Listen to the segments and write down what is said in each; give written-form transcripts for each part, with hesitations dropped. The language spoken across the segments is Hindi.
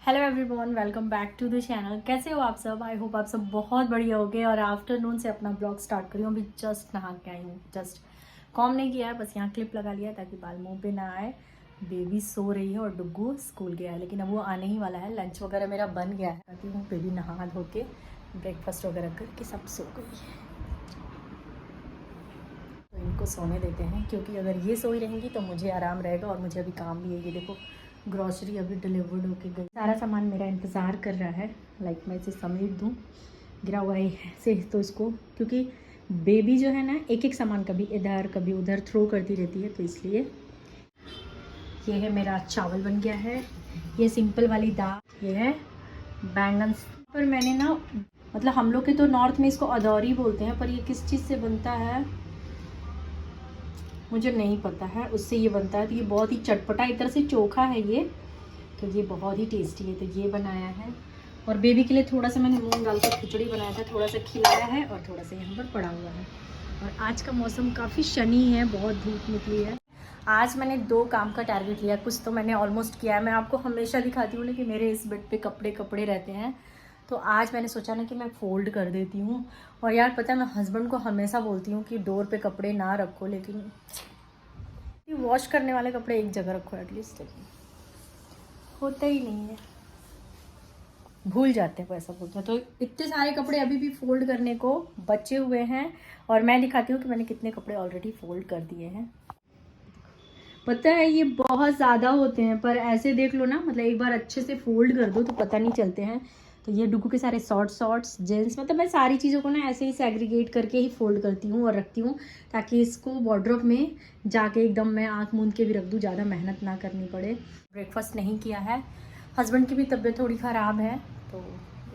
Hello everyone, welcome back to the channel. कैसे हो आप सब? आई होप आप सब बहुत बढ़िया होगे। और आफ्टरनून से अपना ब्लॉग स्टार्ट करी हूँ। अभी जस्ट नहा के आई हूँ। जस्ट कॉम नहीं किया है, बस यहाँ क्लिप लगा लिया ताकि बाल मुंह पे ना आए। बेबी सो रही है और डुग्गू स्कूल गया है, लेकिन अब वो आने ही वाला है। लंच वगैरह मेरा बन गया है ताकि वो बेबी नहा धो के ब्रेकफास्ट वगैरह करके सब सो गई है। तो इनको सोने देते हैं, क्योंकि अगर ये सोई रहेंगी तो मुझे आराम रहेगा और मुझे अभी काम भी है। ये देखो, ग्रॉसरी अभी डिलीवर्ड होके गई। सारा सामान मेरा इंतज़ार कर रहा है। लाइक मैं इसे समेट दूँ, गिरा हुआ है से तो इसको, क्योंकि बेबी जो है ना एक एक सामान कभी इधर कभी उधर थ्रो करती रहती है, तो इसलिए। ये है मेरा चावल बन गया है। ये सिंपल वाली दाल। ये है बैंगन। पर मैंने ना, मतलब हम लोग के तो नॉर्थ में इसको अदौरी बोलते हैं, पर ये किस चीज़ से बनता है मुझे नहीं पता है। उससे ये बनता है, तो ये बहुत ही चटपटा, एक तरह से चोखा है ये, तो ये बहुत ही टेस्टी है। तो ये बनाया है। और बेबी के लिए थोड़ा सा मैंने मूंग दाल का खिचड़ी बनाया था, थोड़ा सा खिलाया है और थोड़ा सा यहाँ पर पड़ा हुआ है। और आज का मौसम काफ़ी शनी है, बहुत धूप निकली है। आज मैंने 2 काम का टारगेट लिया। कुछ तो मैंने ऑलमोस्ट किया है। मैं आपको हमेशा दिखाती हूँ ना कि मेरे इस बेड पे कपड़े कपड़े रहते हैं, तो आज मैंने सोचा ना कि मैं फ़ोल्ड कर देती हूँ। और यार पता है, मैं हस्बैंड को हमेशा बोलती हूँ कि डोर पे कपड़े ना रखो, लेकिन वॉश करने वाले कपड़े एक जगह रखो एटलीस्ट, लेकिन होता ही नहीं है, भूल जाते हैं, ऐसा बोलते हैं। तो इतने सारे कपड़े अभी भी फोल्ड करने को बचे हुए हैं। और मैं दिखाती हूँ कि मैंने कितने कपड़े ऑलरेडी फोल्ड कर दिए हैं। पता है ये बहुत ज़्यादा होते हैं, पर ऐसे देख लो ना, मतलब एक बार अच्छे से फोल्ड कर दो तो पता नहीं चलते हैं। तो ये डुगू के सारे शॉर्ट्स जींस, मतलब मैं सारी चीज़ों को ना ऐसे ही सेग्रीगेट करके ही फोल्ड करती हूँ और रखती हूँ, ताकि इसको वार्डरोब में जाके एकदम मैं आँख मूंद के भी रख दूँ, ज़्यादा मेहनत ना करनी पड़े। ब्रेकफास्ट नहीं किया है। हस्बैंड की भी तबीयत थोड़ी ख़राब है, तो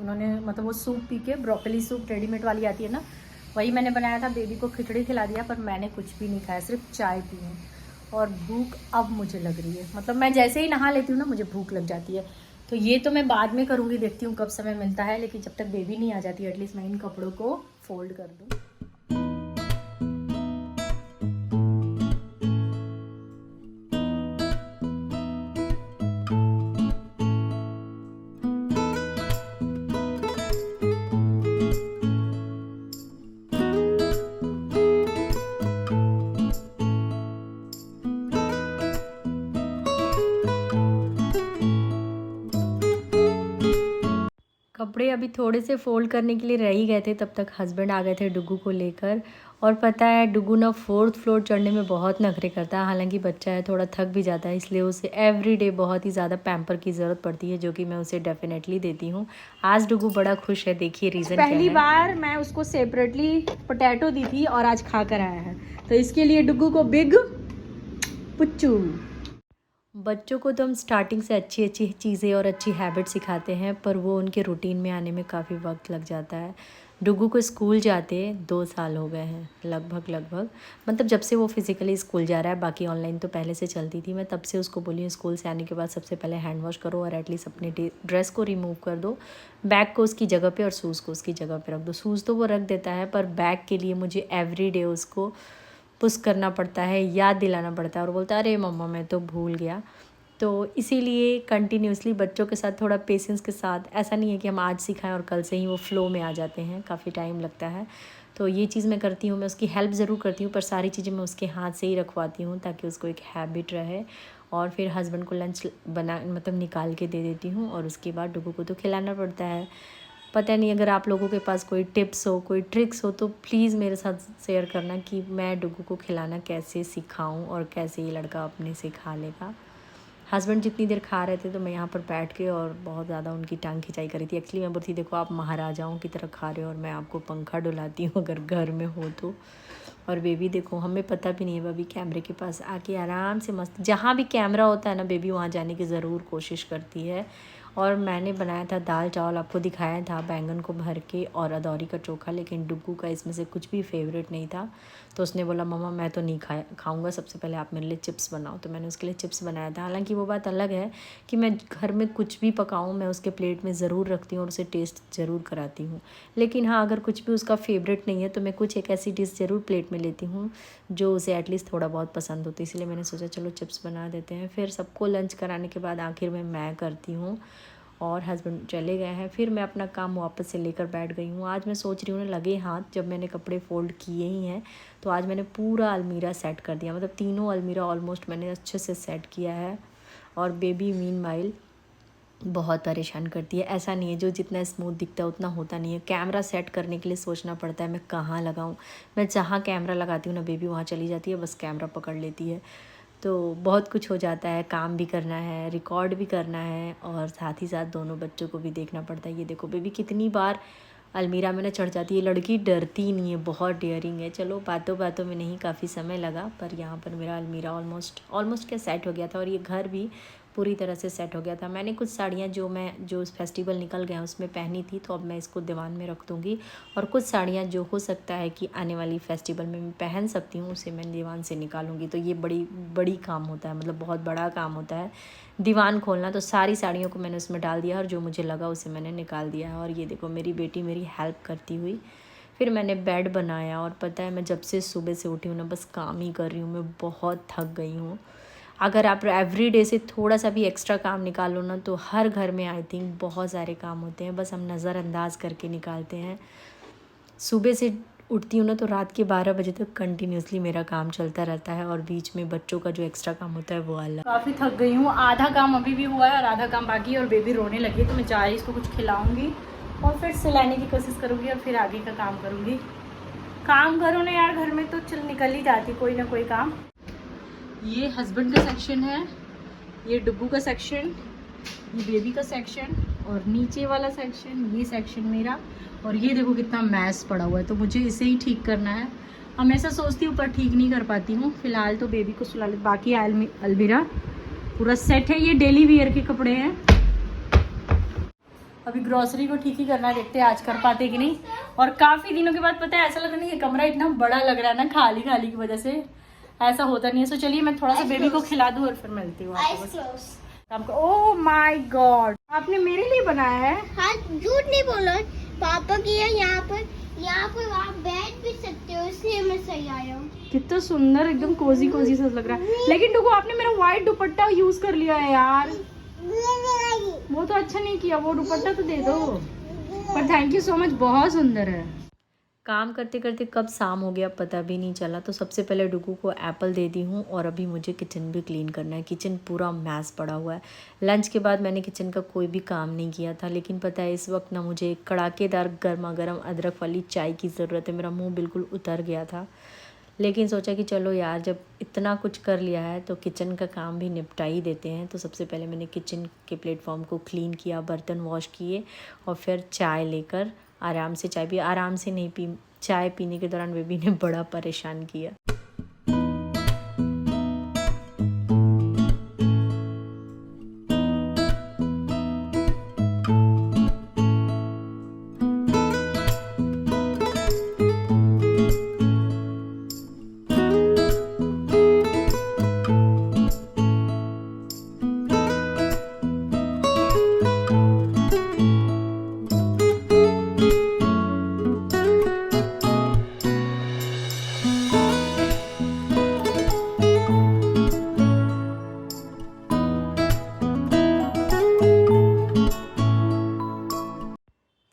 उन्होंने मतलब वो सूप पी के, ब्रोकली सूप रेडीमेड वाली आती है ना, वही मैंने बनाया था। बेबी को खिचड़ी खिला दिया, पर मैंने कुछ भी नहीं खाया, सिर्फ चाय पी है। और भूख अब मुझे लग रही है, मतलब मैं जैसे ही नहा लेती हूँ ना मुझे भूख लग जाती है। तो ये तो मैं बाद में करूँगी, देखती हूँ कब समय मिलता है, लेकिन जब तक बेबी नहीं आ जाती एटलीस्ट मैं इन कपड़ों को फोल्ड कर दूँ। कपड़े अभी थोड़े से फ़ोल्ड करने के लिए रह ही गए थे, तब तक हस्बैंड आ गए थे डुग्गू को लेकर। और पता है डुग्गू ना 4th फ्लोर चढ़ने में बहुत नखरे करता है। हालांकि बच्चा है, थोड़ा थक भी जाता है, इसलिए उसे एवरीडे बहुत ही ज़्यादा पैम्पर की ज़रूरत पड़ती है, जो कि मैं उसे डेफिनेटली देती हूँ। आज डुग्गू बड़ा खुश है, देखिए रीज़न क्या है। पहली बार मैं उसको सेपरेटली पोटैटो दी थी और आज खा कर आया है, तो इसके लिए डुग्गू को बिग पुच्चू। बच्चों को तो हम स्टार्टिंग से अच्छी अच्छी चीज़ें और अच्छी हैबिट सिखाते हैं, पर वो उनके रूटीन में आने में काफ़ी वक्त लग जाता है। डुग्गू को स्कूल जाते 2 साल हो गए हैं लगभग, मतलब जब से वो फिज़िकली स्कूल जा रहा है। बाकी ऑनलाइन तो पहले से चलती थी। मैं तब से उसको बोली हूँ स्कूल से आने के बाद सबसे पहले हैंड वॉश करो और एटलीस्ट अपने ड्रेस को रिमूव कर दो, बैग को उसकी जगह पे और शूज़ को उसकी जगह पे रख दो। शूज़ तो वो रख देता है, पर बैग के लिए मुझे एवरीडे उसको पुश करना पड़ता है, याद दिलाना पड़ता है, और बोलता है अरे मम्मा मैं तो भूल गया। तो इसीलिए कंटिन्यूसली बच्चों के साथ थोड़ा पेशेंस के साथ, ऐसा नहीं है कि हम आज सिखाएं और कल से ही वो फ़्लो में आ जाते हैं, काफ़ी टाइम लगता है। तो ये चीज़ मैं करती हूँ, मैं उसकी हेल्प ज़रूर करती हूँ, पर सारी चीज़ें मैं उसके हाथ से ही रखवाती हूँ ताकि उसको एक हैबिट रहे। और फिर हस्बैंड को लंच बना मतलब निकाल के दे देती हूँ, और उसके बाद डुगू को तो खिलाना पड़ता है। पता नहीं अगर आप लोगों के पास कोई टिप्स हो, कोई ट्रिक्स हो, तो प्लीज़ मेरे साथ शेयर करना कि मैं डुगू को खिलाना कैसे सिखाऊं और कैसे ये लड़का अपने से खा लेगा। हस्बैंड जितनी देर खा रहे थे तो मैं यहाँ पर बैठ के और बहुत ज़्यादा उनकी टांग खिंचाई करी थी। एक्चुअली मैं बोलती थी देखो आप महाराजाओं की तरह खा रहे हो और मैं आपको पंखा डुलाती हूँ अगर घर में हो तो। और बेबी देखो, हमें पता भी नहीं है, बेबी कैमरे के पास आके आराम से मस्त, जहाँ भी कैमरा होता है ना बेबी वहाँ जाने की ज़रूर कोशिश करती है। और मैंने बनाया था दाल चावल, आपको दिखाया था, बैंगन को भर के और अदौरी का चोखा, लेकिन डुग्गू का इसमें से कुछ भी फेवरेट नहीं था। तो उसने बोला मम्मा मैं तो नहीं खाऊंगा, सबसे पहले आप मेरे लिए चिप्स बनाओ। तो मैंने उसके लिए चिप्स बनाया था। हालांकि वो बात अलग है कि मैं घर में कुछ भी पकाऊं मैं उसके प्लेट में ज़रूर रखती हूँ और उसे टेस्ट ज़रूर कराती हूँ। लेकिन हाँ, अगर कुछ भी उसका फेवरेट नहीं है तो मैं कुछ एक ऐसी डिश ज़रूर प्लेट में लेती हूँ जो उसे एटलीस्ट थोड़ा बहुत पसंद होती है। इसलिए मैंने सोचा चलो चिप्स बना देते हैं। फिर सबको लंच कराने के बाद आखिर में मैं करती हूँ। और हस्बैंड चले गए हैं। फिर मैं अपना काम वापस से लेकर बैठ गई हूँ। आज मैं सोच रही हूँ ना, लगे हाथ जब मैंने कपड़े फ़ोल्ड किए ही हैं तो आज मैंने पूरा अलमीरा सेट कर दिया, मतलब तीनों अलमीरा ऑलमोस्ट मैंने अच्छे से सेट किया है। और बेबी मीनवाइल बहुत परेशान करती है। ऐसा नहीं है जो जितना स्मूथ दिखता है उतना होता नहीं है। कैमरा सेट करने के लिए सोचना पड़ता है मैं कहाँ लगाऊँ। मैं जहाँ कैमरा लगाती हूँ ना, बेबी वहाँ चली जाती है, बस कैमरा पकड़ लेती है। तो बहुत कुछ हो जाता है, काम भी करना है, रिकॉर्ड भी करना है और साथ ही साथ दोनों बच्चों को भी देखना पड़ता है। ये देखो बेबी कितनी बार अलमीरा में ना चढ़ जाती है। लड़की डरती नहीं है, बहुत डेयरिंग है। चलो बातों बातों में नहीं, काफ़ी समय लगा, पर यहाँ पर मेरा अलमीरा ऑलमोस्ट क्या सेट हो गया था। और ये घर भी पूरी तरह से सेट हो गया था। मैंने कुछ साड़ियाँ जो फेस्टिवल निकल गया उसमें पहनी थी, तो अब मैं इसको दीवान में रख दूँगी। और कुछ साड़ियाँ जो हो सकता है कि आने वाली फेस्टिवल में मैं पहन सकती हूँ, उसे मैं दीवान से निकालूंगी। तो ये बड़ी काम होता है, मतलब बहुत बड़ा काम होता है दीवान खोलना। तो सारी साड़ियों को मैंने उसमें डाल दिया और जो मुझे लगा उसे मैंने निकाल दिया है। और ये देखो मेरी बेटी मेरी हेल्प करती हुई। फिर मैंने बेड बनाया और पता है मैं जब से सुबह से उठी हूँ ना, बस काम ही कर रही हूँ। मैं बहुत थक गई हूँ। अगर आप एवरी डे से थोड़ा सा भी एक्स्ट्रा काम निकालो ना, तो हर घर में आई थिंक बहुत सारे काम होते हैं, बस हम नज़रअंदाज करके निकालते हैं। सुबह से उठती हूँ ना तो रात के 12 बजे तक कंटिन्यूसली मेरा काम चलता रहता है और बीच में बच्चों का जो एक्स्ट्रा काम होता है वो अलग। काफ़ी थक गई हूँ। आधा काम अभी भी हुआ है और आधा काम बाकी है और बेबी रोने लगी है, तो मैं जा रही इसको कुछ खिलाऊंगी और फिर सिलाने की कोशिश करूँगी और फिर आगे का काम करूँगी। काम करो ना यार, घर में तो चल निकल ही जाती कोई ना कोई काम। ये हस्बैंड का सेक्शन है, ये डुग्गू का सेक्शन, ये बेबी का सेक्शन और नीचे वाला सेक्शन, ये सेक्शन मेरा। और ये देखो कितना मैस पड़ा हुआ है, तो मुझे इसे ही ठीक करना है। हमेशा सोचती हूँ पर ठीक नहीं कर पाती हूँ। फिलहाल तो बेबी को सुला ले, बाकी अलमीरा पूरा सेट है। ये डेली वियर के कपड़े हैं। अभी ग्रॉसरी को ठीक ही करना है, देखते हैं आज कर पाते कि नहीं। और काफ़ी दिनों के बाद पता है ऐसा लग रहा है कि कमरा इतना बड़ा लग रहा है ना, खाली खाली की वजह से ऐसा होता नहीं है। सो चलिए मैं थोड़ा सा बेबी को खिला दूँ और फिर मिलती हूँ आपको। ओह माय गॉड, आपने मेरे लिए बनाया है? हाँ, झूठ नहीं बोलो, पापा की है। यहाँ पर आप बैठ भी सकते हो, इसलिए मैं सही आया हूँ। कितना सुंदर, एकदम कोजी कोजी सा लग रहा है। लेकिन देखो आपने मेरा व्हाइट दुपट्टा यूज कर लिया है यार, वो तो अच्छा नहीं किया। वो दुपट्टा तो दे दो, पर थैंक यू सो मच, बहुत सुंदर है। काम करते करते कब शाम हो गया पता भी नहीं चला। तो सबसे पहले डुगू को एप्पल दे दी हूँ और अभी मुझे किचन भी क्लीन करना है। किचन पूरा मैस पड़ा हुआ है। लंच के बाद मैंने किचन का कोई भी काम नहीं किया था, लेकिन पता है इस वक्त ना मुझे एक कड़ाकेदार गर्मा गर्म अदरक वाली चाय की ज़रूरत है। मेरा मुँह बिल्कुल उतर गया था, लेकिन सोचा कि चलो यार जब इतना कुछ कर लिया है तो किचन का काम भी निपटा ही देते हैं। तो सबसे पहले मैंने किचन के प्लेटफॉर्म को क्लीन किया, बर्तन वॉश किए और फिर चाय लेकर आराम से, चाय भी आराम से नहीं पी, चाय पीने के दौरान बेबी ने बड़ा परेशान किया।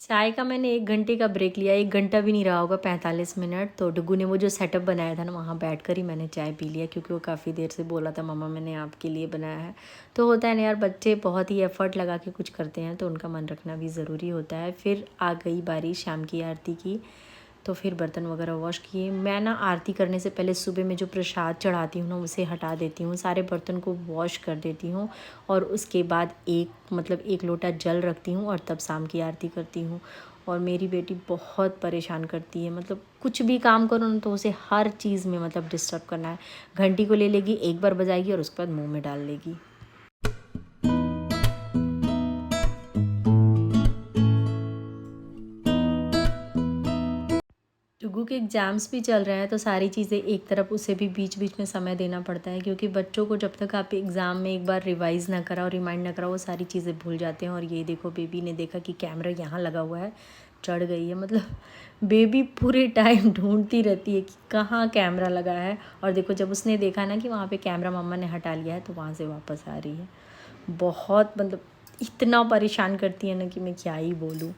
चाय का मैंने 1 घंटे का ब्रेक लिया, 1 घंटा भी नहीं रहा होगा, 45 मिनट। तो डुगू ने वो जो सेटअप बनाया था ना, वहाँ बैठकर ही मैंने चाय पी लिया, क्योंकि वो काफ़ी देर से बोला था मम्मा मैंने आपके लिए बनाया है। तो होता है ना यार, बच्चे बहुत ही एफ़र्ट लगा के कुछ करते हैं तो उनका मन रखना भी ज़रूरी होता है। फिर आ गई बारी शाम की आरती की, तो फिर बर्तन वगैरह वॉश किए। मैं ना आरती करने से पहले सुबह में जो प्रसाद चढ़ाती हूँ ना, उसे हटा देती हूँ, सारे बर्तन को वॉश कर देती हूँ और उसके बाद एक लोटा जल रखती हूँ और तब शाम की आरती करती हूँ। और मेरी बेटी बहुत परेशान करती है, मतलब कुछ भी काम करो ना तो उसे हर चीज़ में मतलब डिस्टर्ब करना है। घंटी को ले लेगी, एक बार बजाएगी और उसके बाद मुँह में डाल लेगी। डुगू के एग्ज़ाम्स भी चल रहे हैं तो सारी चीज़ें एक तरफ, उसे भी बीच बीच में समय देना पड़ता है, क्योंकि बच्चों को जब तक आप एग्ज़ाम में एक बार रिवाइज़ ना कराओ, रिमाइंड ना कराओ, वो सारी चीज़ें भूल जाते हैं। और ये देखो बेबी ने देखा कि कैमरा यहाँ लगा हुआ है, चढ़ गई है। मतलब बेबी पूरे टाइम ढूंढती रहती है कि कहाँ कैमरा लगा है। और देखो जब उसने देखा ना कि वहाँ पे कैमरा मम्मा ने हटा लिया है, तो वहाँ से वापस आ रही है। बहुत मतलब इतना परेशान करती है ना कि मैं क्या ही बोलूँ।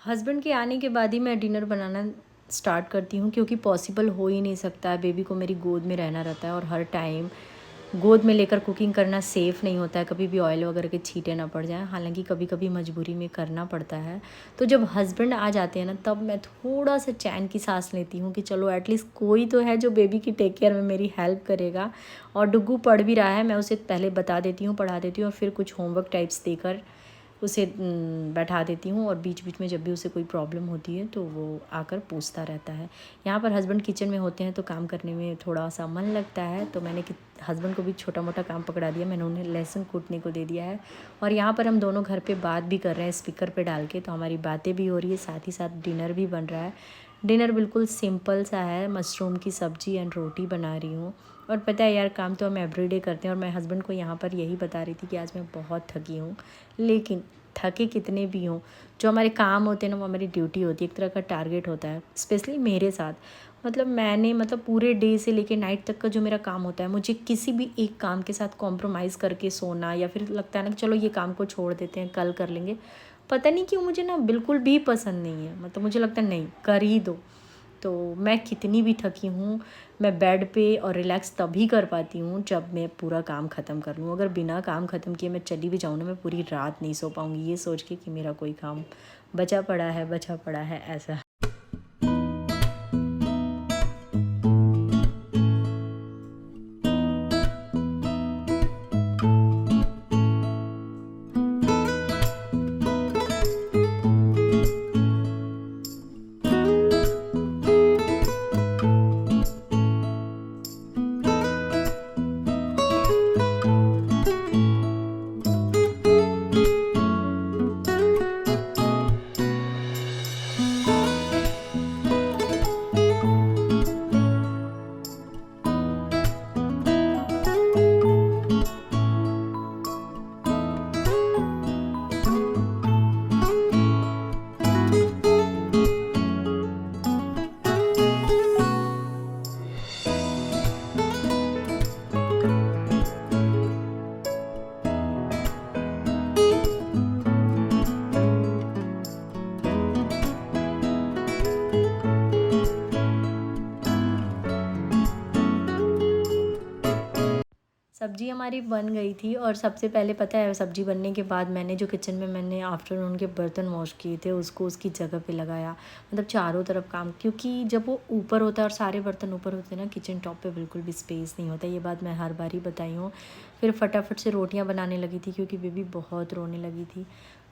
हस्बैंड के आने के बाद ही मैं डिनर बनाना स्टार्ट करती हूँ, क्योंकि पॉसिबल हो ही नहीं सकता है। बेबी को मेरी गोद में रहना रहता है और हर टाइम गोद में लेकर कुकिंग करना सेफ़ नहीं होता है, कभी भी ऑयल वगैरह के छींटे ना पड़ जाएं। हालांकि कभी कभी मजबूरी में करना पड़ता है। तो जब हस्बैंड आ जाते हैं ना, तब मैं थोड़ा सा चैन की सांस लेती हूँ कि चलो एटलीस्ट कोई तो है जो बेबी की टेक केयर में मेरी हेल्प करेगा। और डुग्गू पढ़ भी रहा है, मैं उसे पहले बता देती हूँ, पढ़ा देती हूँ और फिर कुछ होमवर्क टाइप्स देकर उसे बैठा देती हूँ। और बीच बीच में जब भी उसे कोई प्रॉब्लम होती है तो वो आकर पूछता रहता है। यहाँ पर हस्बैंड किचन में होते हैं तो काम करने में थोड़ा सा मन लगता है, तो मैंने हस्बैंड को भी छोटा मोटा काम पकड़ा दिया। मैंने उन्हें लहसुन कूटने को दे दिया है और यहाँ पर हम दोनों घर पे बात भी कर रहे हैं स्पीकर पे डाल के, तो हमारी बातें भी हो रही है, साथ ही साथ डिनर भी बन रहा है। डिनर बिल्कुल सिंपल सा है, मशरूम की सब्ज़ी एंड रोटी बना रही हूँ। और पता है यार, काम तो हम एवरीडे करते हैं और मैं हस्बैंड को यहाँ पर यही बता रही थी कि आज मैं बहुत थकी हूँ। लेकिन थके कितने भी हों, जो हमारे काम होते हैं ना, वो हमारी ड्यूटी होती है, एक तरह का टारगेट होता है। स्पेशली मेरे साथ मैंने पूरे डे से लेके नाइट तक का जो मेरा काम होता है, मुझे किसी भी एक काम के साथ कॉम्प्रोमाइज़ करके सोना या फिर लगता है ना कि चलो ये काम को छोड़ देते हैं, कल कर लेंगे, पता नहीं क्यों मुझे ना बिल्कुल भी पसंद नहीं है। मुझे लगता है नहीं, कर ही दो। तो मैं कितनी भी थकी हूँ, मैं बेड पे और रिलैक्स तभी कर पाती हूँ जब मैं पूरा काम ख़त्म कर लूँ। अगर बिना काम ख़त्म किए मैं चली भी जाऊँ ना, मैं पूरी रात नहीं सो पाऊँगी, ये सोच के कि मेरा कोई काम बचा पड़ा है ऐसा। सब्ज़ी हमारी बन गई थी और सबसे पहले पता है, सब्ज़ी बनने के बाद मैंने जो किचन में मैंने आफ्टरनून के बर्तन वॉश किए थे उसको उसकी जगह पे लगाया। चारों तरफ काम, क्योंकि जब वो ऊपर होता है और सारे बर्तन ऊपर होते हैं ना, किचन टॉप पे बिल्कुल भी स्पेस नहीं होता। ये बात मैं हर बार ही बताई हूँ। फिर फटाफट से रोटियाँ बनाने लगी थी क्योंकि बेबी बहुत रोने लगी थी।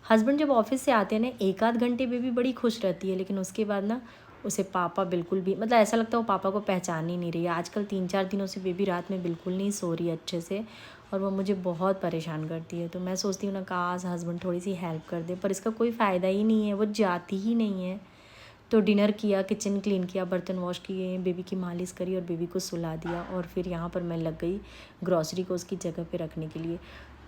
हस्बैंड जब ऑफिस से आते हैं ना, 1 आध घंटे बेबी बड़ी खुश रहती है, लेकिन उसके बाद ना उसे पापा बिल्कुल भी ऐसा लगता है वो पापा को पहचान ही नहीं रही है। आजकल 3-4 दिनों से बेबी रात में बिल्कुल नहीं सो रही है अच्छे से और वो मुझे बहुत परेशान करती है। तो मैं सोचती हूँ ना, काश हस्बैंड थोड़ी सी हेल्प कर दे, पर इसका कोई फ़ायदा ही नहीं है, वो जाती ही नहीं है। तो डिनर किया, किचन क्लीन किया, बर्तन वॉश किए, बेबी की मालिश करी और बेबी को सुला दिया और फिर यहाँ पर मैं लग गई ग्रॉसरी को उसकी जगह पे रखने के लिए।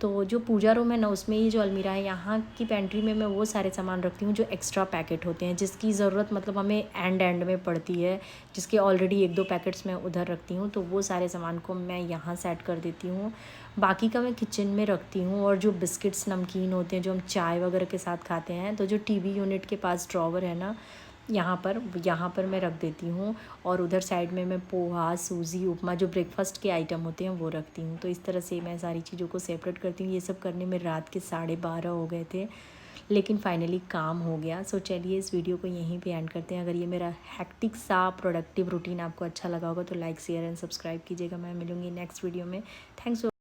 तो जो पूजा रूम है ना, उसमें ये जो अलमीरा है, यहाँ की पेंट्री में मैं वो सारे सामान रखती हूँ जो एक्स्ट्रा पैकेट होते हैं, जिसकी ज़रूरत हमें एंड में पड़ती है, जिसके ऑलरेडी 1-2 पैकेट्स मैं उधर रखती हूँ। तो वो सारे सामान को मैं यहाँ सेट कर देती हूँ, बाकी का मैं किचन में रखती हूँ। और जो बिस्किट्स नमकीन होते हैं जो हम चाय वगैरह के साथ खाते हैं, तो जो टीवी यूनिट के पास ड्रॉवर है ना, यहाँ पर मैं रख देती हूँ। और उधर साइड में मैं पोहा, सूजी, उपमा, जो ब्रेकफास्ट के आइटम होते हैं वो रखती हूँ। तो इस तरह से मैं सारी चीज़ों को सेपरेट करती हूँ। ये सब करने में रात के 12:30 हो गए थे, लेकिन फाइनली काम हो गया। सो चलिए इस वीडियो को यहीं पे एंड करते हैं। अगर ये मेरा हेक्टिक सा प्रोडक्टिव रूटीन आपको अच्छा लगा होगा तो लाइक, शेयर एंड सब्सक्राइब कीजिएगा। मैं मिलूँगी नेक्स्ट वीडियो में। थैंक्स।